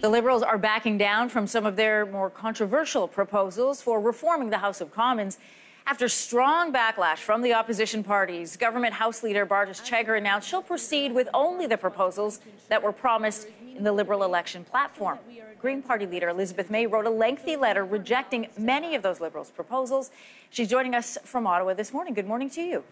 The Liberals are backing down from some of their more controversial proposals for reforming the House of Commons. After strong backlash from the opposition parties, Government House Leader Bardish Chagger announced she'll proceed with only the proposals that were promised in the Liberal election platform. Green Party leader Elizabeth May wrote a lengthy letter rejecting many of those Liberals' proposals. She's joining us from Ottawa this morning. Good morning to you.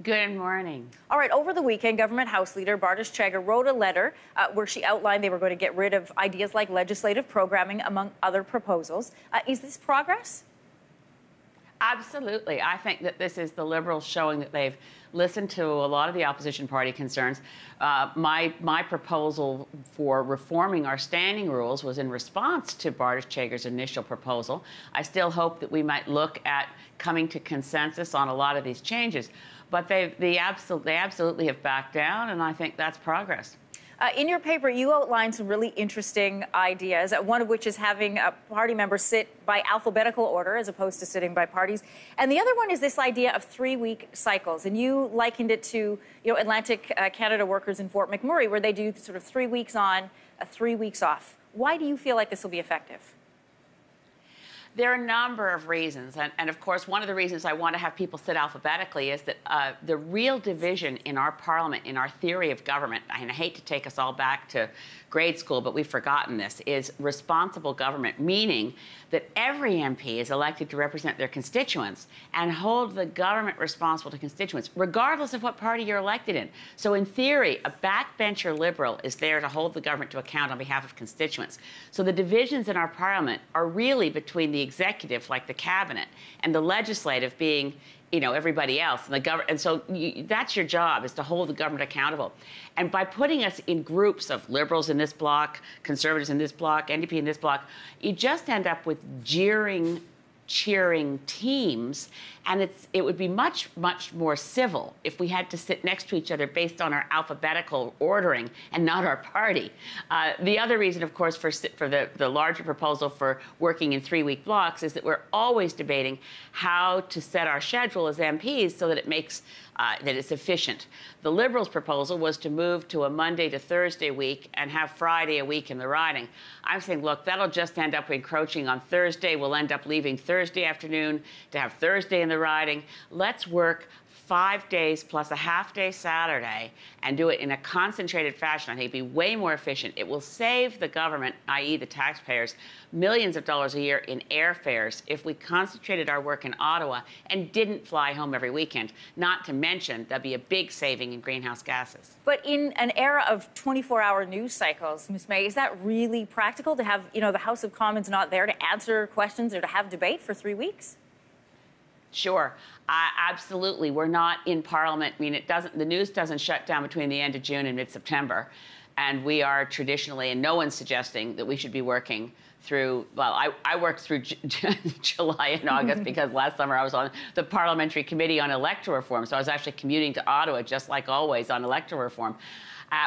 Good morning. All right, over the weekend, Government House Leader Bardish Chagger wrote a letter where she outlined they were going to get rid of ideas like legislative programming, among other proposals. Is this progress? Absolutely. I think that this is the Liberals showing that they've listened to a lot of the opposition party concerns. My proposal for reforming our standing rules was in response to Bardish Chagger's initial proposal. I still hope that we might look at coming to consensus on a lot of these changes. But they absolutely have backed down, and I think that's progress. In your paper, you outlined some really interesting ideas, one of which is having party members sit by alphabetical order as opposed to sitting by parties. And the other one is this idea of 3-week cycles. And you likened it to, Atlantic Canada workers in Fort McMurray, where they do sort of 3 weeks on, 3 weeks off. Why do you feel like this will be effective? There are a number of reasons, and of course, one of the reasons I want to have people sit alphabetically is that the real division in our parliament, in our theory of government, and I hate to take us all back to grade school, but we've forgotten this, is responsible government, meaning that every MP is elected to represent their constituents and hold the government responsible to constituents, regardless of what party you're elected in. So in theory, a backbencher Liberal is there to hold the government to account on behalf of constituents. So the divisions in our parliament are really between the executive, like the cabinet, and the legislative being everybody else, and so that's your job, is to hold the government accountable. And by putting us in groups of Liberals in this block, Conservatives in this block, NDP in this block, you just end up with jeering, cheering teams, and it would be much more civil if we had to sit next to each other based on our alphabetical ordering and not our party. The other reason, of course, for the larger proposal for working in 3-week blocks is that we're always debating how to set our schedule as MPs so that it makes that it's efficient. The Liberals' proposal was to move to a Monday to Thursday week and have Friday a week in the riding. I'm saying, look, that'll just end up encroaching on Thursday. We'll end up leaving Thursday afternoon to have Thursday in the riding. Let's work 5 days plus a half-day Saturday and do it in a concentrated fashion. I think it'd be way more efficient. It will save the government, i.e. the taxpayers, millions of dollars a year in airfares if we concentrated our work in Ottawa and didn't fly home every weekend. Not to mention, there'd be a big saving in greenhouse gases. But in an era of 24-hour news cycles, Ms. May, is that really practical to have, the House of Commons not there to answer questions or to have debate for 3 weeks? Sure. Absolutely. We're not in Parliament. I mean, the news doesn't shut down between the end of June and mid-September. And we are traditionally, and no one's suggesting that we should be working through, well, I worked through July and August because last summer I was on the Parliamentary Committee on Electoral Reform. So I was actually commuting to Ottawa, just like always, on electoral reform.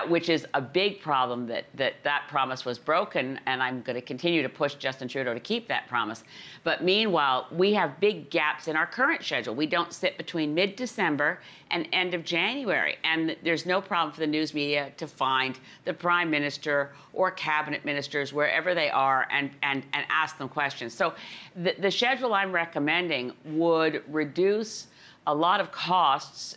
Which is a big problem that promise was broken, and I'm going to continue to push Justin Trudeau to keep that promise. But meanwhile, we have big gaps in our current schedule. We don't sit between mid-December and end of January, and there's no problem for the news media to find the Prime Minister or cabinet ministers wherever they are and ask them questions. So the schedule I'm recommending would reduce a lot of costs,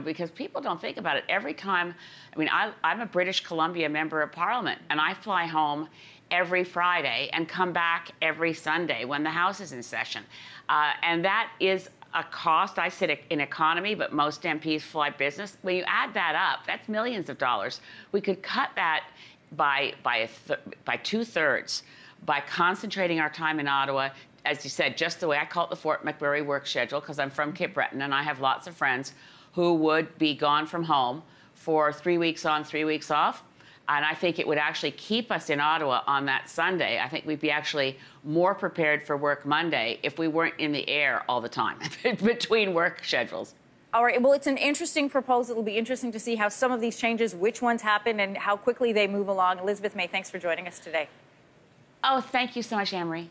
because people don't think about it. Every time, I'm a British Columbia member of Parliament, and I fly home every Friday and come back every Sunday when the House is in session. And that is a cost. I sit in economy, but most MPs fly business. When you add that up, that's millions of dollars. We could cut that by 2/3 by concentrating our time in Ottawa. As you said, just the way I call it the Fort McMurray work schedule, because I'm from Cape Breton and I have lots of friends who would be gone from home for 3 weeks on, 3 weeks off. And I think it would actually keep us in Ottawa on that Sunday. I think we'd be actually more prepared for work Monday if we weren't in the air all the time between work schedules. All right. Well, it's an interesting proposal. It'll be interesting to see how some of these changes, which ones happen and how quickly they move along. Elizabeth May, thanks for joining us today. Oh, thank you so much, Anne-Marie.